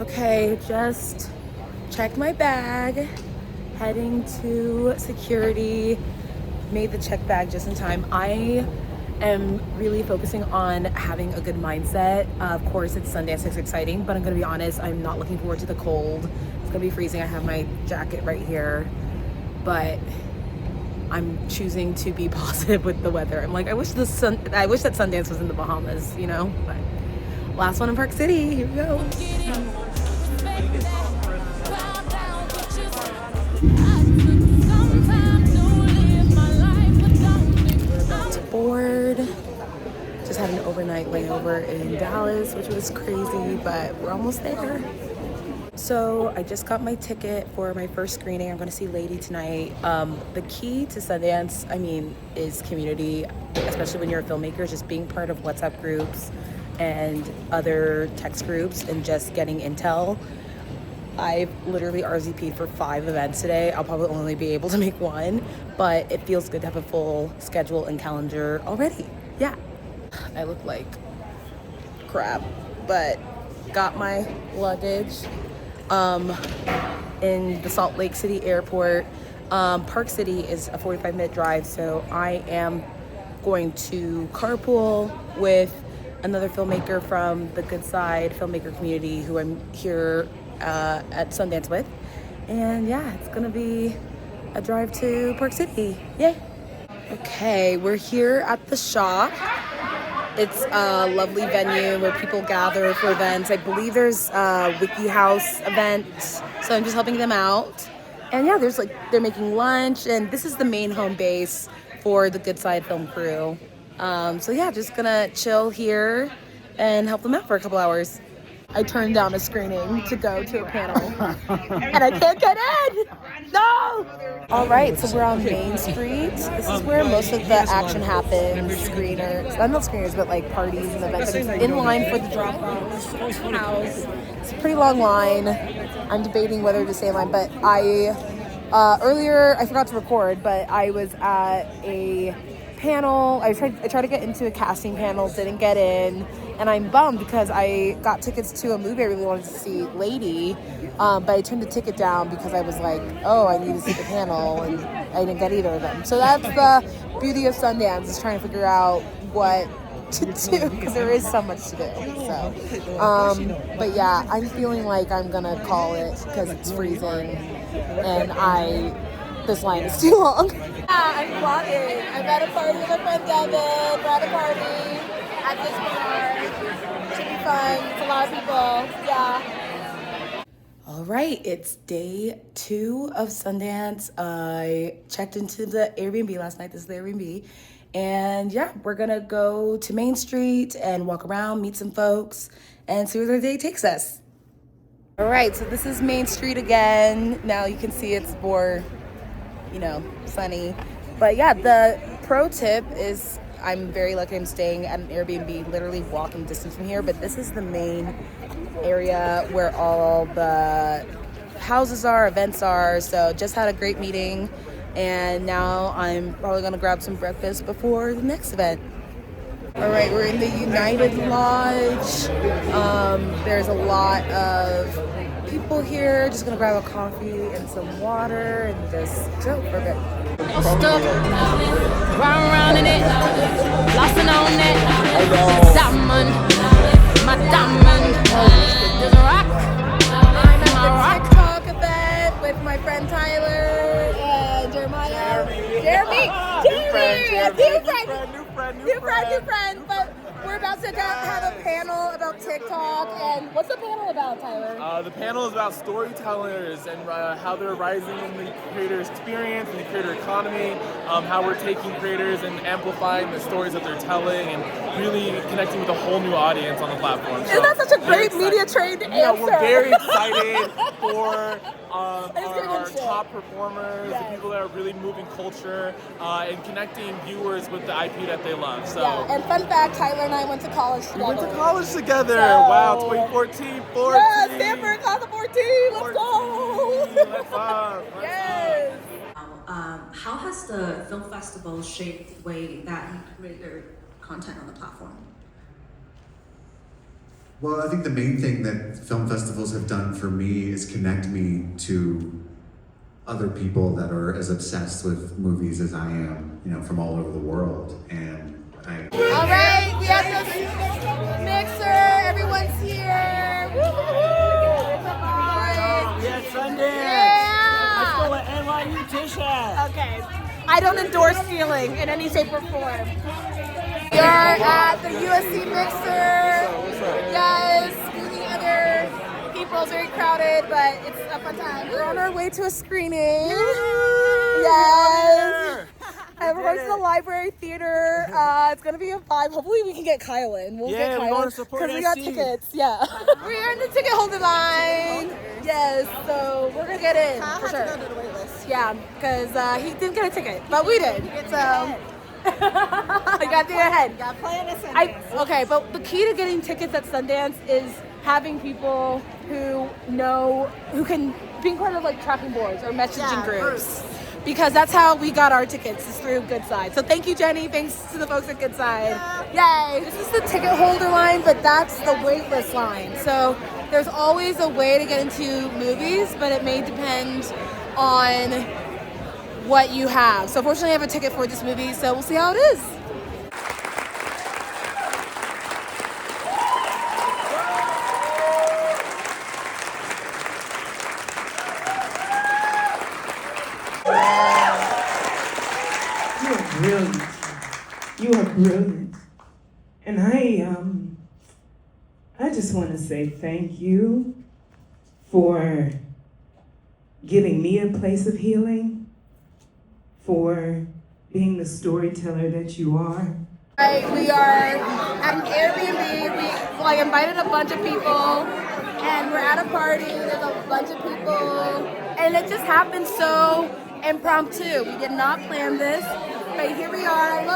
Okay, just checked my bag, heading to security, made the check bag just in time. I am really focusing on having a good mindset. Of course, it's Sundance, it's exciting, but I'm gonna be honest, I'm not looking forward to the cold. It's gonna be freezing. I have my jacket right here, but I'm choosing to be positive with the weather. I'm like, I wish that Sundance was in the Bahamas, you know? But last one in Park City, here we go. Board. Just had an overnight layover in Dallas, which was crazy, but we're almost there. So I just got my ticket for my first screening. I'm going to see Lady tonight. The key to Sundance, is community, especially when you're a filmmaker, just being part of WhatsApp groups and other text groups and just getting intel. I've literally RSVP'd for 5 events today. I'll probably only be able to make one, but it feels good to have a full schedule and calendar already. Yeah. I look like crap, but got my luggage in the Salt Lake City airport. Park City is a 45-minute drive, so I am going to carpool with another filmmaker from the Good Side filmmaker community who I'm here at Sundance with. And yeah, it's gonna be a drive to Park City. Yay! Okay, we're here at the shop. It's a lovely venue where people gather for events. I believe there's a Wiki House event, so I'm just helping them out. And yeah, they're making lunch, and this is the main home base for the Good Side film crew. So yeah, just gonna chill here and help them out for a couple hours. I turned down a screening to go to a panel, and I can't get in! No! All right, so we're on Main Street. This is where most of the action happens. Screeners, not screeners, but like parties and events. I'm in line for the drop-off house. It's a pretty long line. I'm debating whether to stay in line, but earlier I forgot to record, but I was at a panel. I tried to get into a casting panel, didn't get in, and I'm bummed because I got tickets to a movie I really wanted to see, Lady, but I turned the ticket down because I was like, oh, I need to see the panel, and I didn't get either of them. So that's the beauty of Sundance, is trying to figure out what to do, because there is so much to do. So but yeah, I'm feeling like I'm gonna call it because it's freezing and this line is too long. Yeah, I'm vlogging. I'm at a party with my friend Devin. We're at a party at this bar. Should be fun. It's a lot of people. Yeah. All right, it's day 2 of Sundance. I checked into the Airbnb last night. This is the Airbnb. And yeah, we're gonna go to Main Street and walk around, meet some folks, and see where the day takes us. All right, so this is Main Street again. Now you can see it's more, sunny. But yeah, the pro tip is I'm very lucky I'm staying at an Airbnb literally walking distance from here, but this is the main area where all the houses are, events are. So just had a great meeting, and now I'm probably gonna grab some breakfast before the next event. All right, we're in the United Lodge. There's a lot of people here. Just gonna grab a coffee and some water and just chill for a bit. Stuck, round in it, lost and on it. Diamond, my diamond, there's a rock. I'm at the TikTok event with my friend Tyler and Jeremiah. Jeremy, new friend. But we're about to have a panel about TikTok. And what's the panel about, Tyler? The panel is about storytellers and how they're rising in the creator experience and the creator economy, how we're taking creators and amplifying the stories that they're telling and really connecting with a whole new audience on the platform. Isn't that such a great media-trained answer? Yeah, we're very excited for our top performers, the people that are really moving culture and connecting viewers with the IP that they love. So. Yeah, and fun fact, Tyler and I went to college together. We went to college together. Wow, 2014, 14. Yeah, Stanford, class of 14. Let's go. Let's Yes. How has the film festival shaped the way that you create your content on the platform? Well, I think the main thing that film festivals have done for me is connect me to other people that are as obsessed with movies as I am, you know, from all over the world. And All right, we have the mixer. Everyone's here. Woo-hoo-hoo. It's a vibe. Yeah, Sundance. Yeah. I stole an NYU t-shirt. Okay. I don't endorse stealing in any shape or form. We are at the USC Mixer. Yes, meeting other people. It's very crowded, but it's a fun time. We're on our way to a screening. Yes. And we're going to the library theater. It's gonna be a vibe. Hopefully we can get Kyle in. We'll Yeah, get we're Kyle going in to support because we got SC. tickets. Yeah. We're in the ticket holder line. Yes, so we're gonna get in for sure. Yeah, because he didn't get a ticket, but we did. So I got the ahead. Okay, but the key to getting tickets at Sundance is having people who can be part of like tracking boards or messaging groups. Because that's how we got our tickets, is through Good Side. So thank you, Jenny. Thanks to the folks at Good Side. Yay! This is the ticket holder line, but that's the wait list line. So there's always a way to get into movies, but it may depend on what you have. So fortunately, I have a ticket for this movie, so we'll see how it is. You are brilliant. You are brilliant. And I just want to say thank you for giving me a place of healing, for being the storyteller that you are. Right, we are at an Airbnb. We invited a bunch of people, and we're at a party. There's a bunch of people, and it just happened so impromptu. We did not plan this, but here we are.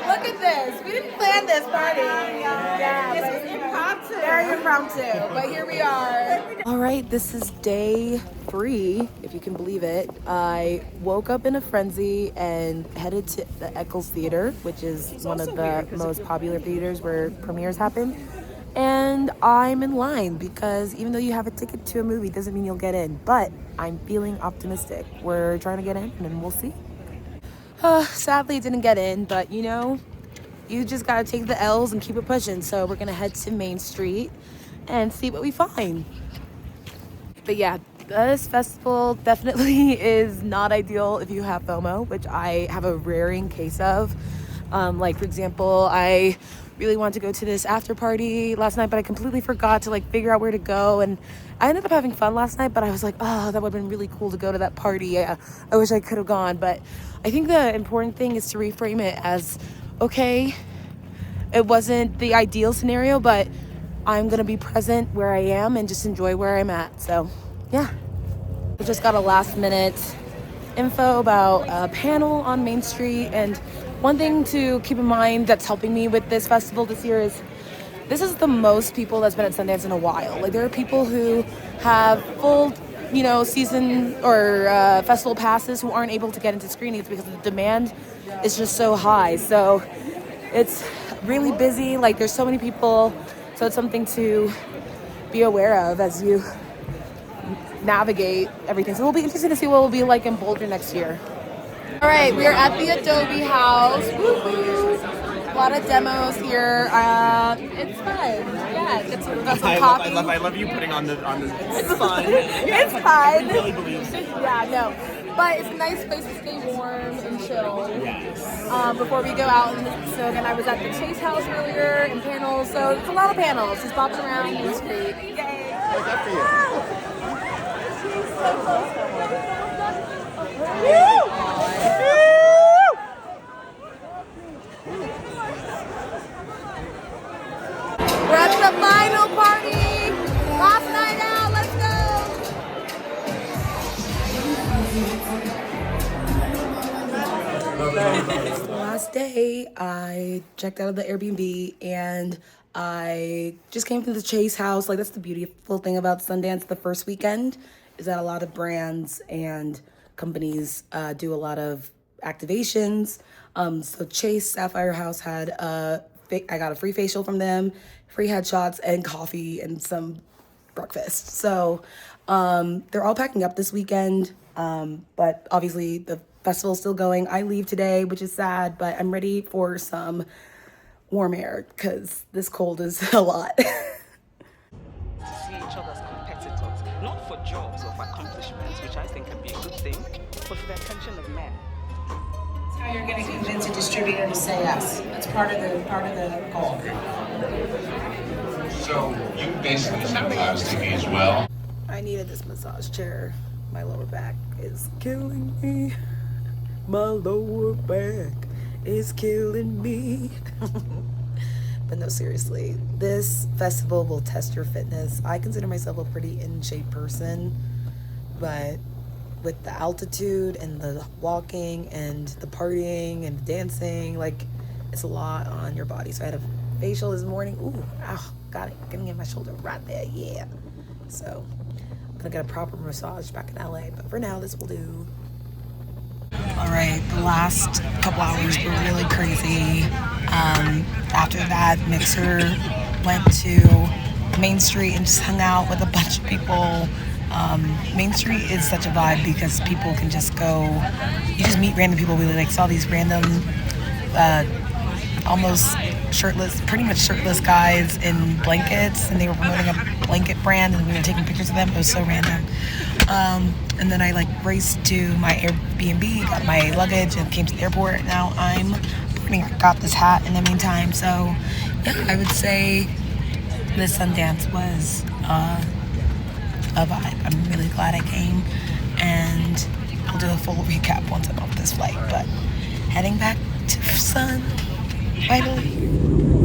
Look at this. We didn't plan this party. Yeah, this was impromptu. Very impromptu, but here we are. All right, this is day 3, if you can believe it. I woke up in a frenzy and headed to the Eccles Theater, which is one of the most popular theaters where premieres happen. And I'm in line because even though you have a ticket to a movie doesn't mean you'll get in. But I'm feeling optimistic. We're trying to get in and we'll see. Sadly, it didn't get in, but you know, you just gotta take the L's and keep it pushing. So we're gonna head to Main Street and see what we find. But yeah, this festival definitely is not ideal if you have FOMO, which I have a raring case of. Like for example, I really wanted to go to this after party last night, but I completely forgot to like figure out where to go, and I ended up having fun last night, but I was like, oh, that would have been really cool to go to that party. I wish I could have gone. But I think the important thing is to reframe it as, okay, it wasn't the ideal scenario, but I'm gonna be present where I am and just enjoy where I'm at. So yeah, I just got a last minute info about a panel on Main Street. And one thing to keep in mind that's helping me with this festival this year is this is the most people that's been at Sundance in a while. Like there are people who have full, you know, season or festival passes who aren't able to get into screenings because the demand is just so high. So it's really busy. Like there's so many people. So it's something to be aware of as you navigate everything. So it'll be interesting to see what it'll be like in Boulder next year. All right, we are at the Adobe House. Woo-hoo. A lot of demos here. It's fun. Yeah, get some coffee. I love you putting on the. It's fun. It's fun. Really believes it. Yeah, no. But it's a nice place to stay warm and chill. Yes. Before we go out. So again, I was at the Chase House earlier in panels. So it's a lot of panels. Just bopping around Main Street. Yay. What's up for you? We're at the final party. Last night out. Let's go. It's the last day. I checked out of the Airbnb and I just came from the Chase House. Like that's the beautiful thing about Sundance the first weekend is that a lot of brands and companies do a lot of activations. So Chase Sapphire House had a I got a free facial from them, free headshots, and coffee and some breakfast. So they're all packing up this weekend, but obviously the festival's still going. I leave today, which is sad, but I'm ready for some warm air because this cold is a lot. To see each other as competitors, not for jobs or for accomplishments, which I think can be a good thing, but for the attention of men. That's how you're going to convince a distributor to say yes. That's part of the goal. So you basically sympathize to me as well. I needed this massage chair. My lower back is killing me. My lower back is killing me. But no, seriously, this festival will test your fitness. I consider myself a pretty in-shape person, but with the altitude and the walking and the partying and the dancing, like, it's a lot on your body. So I had a facial this morning. Ooh, ow, got it. Gonna get my shoulder right there, yeah. So I'm gonna get a proper massage back in LA, but for now, this will do. All right, the last couple hours were really crazy. After that, Mixer went to Main Street and just hung out with a bunch of people. Main Street is such a vibe because people can just go, you just meet random people. We like saw these random, almost shirtless, pretty much shirtless guys in blankets, and they were promoting a blanket brand, and we were taking pictures of them. It was so random. And then I like raced to my Airbnb, got my luggage, and came to the airport. Now I'm got this hat in the meantime. So yeah, I would say this Sundance was a vibe. I'm really glad I came, and I'll do a full recap once I'm off this flight. But heading back to Sun, finally.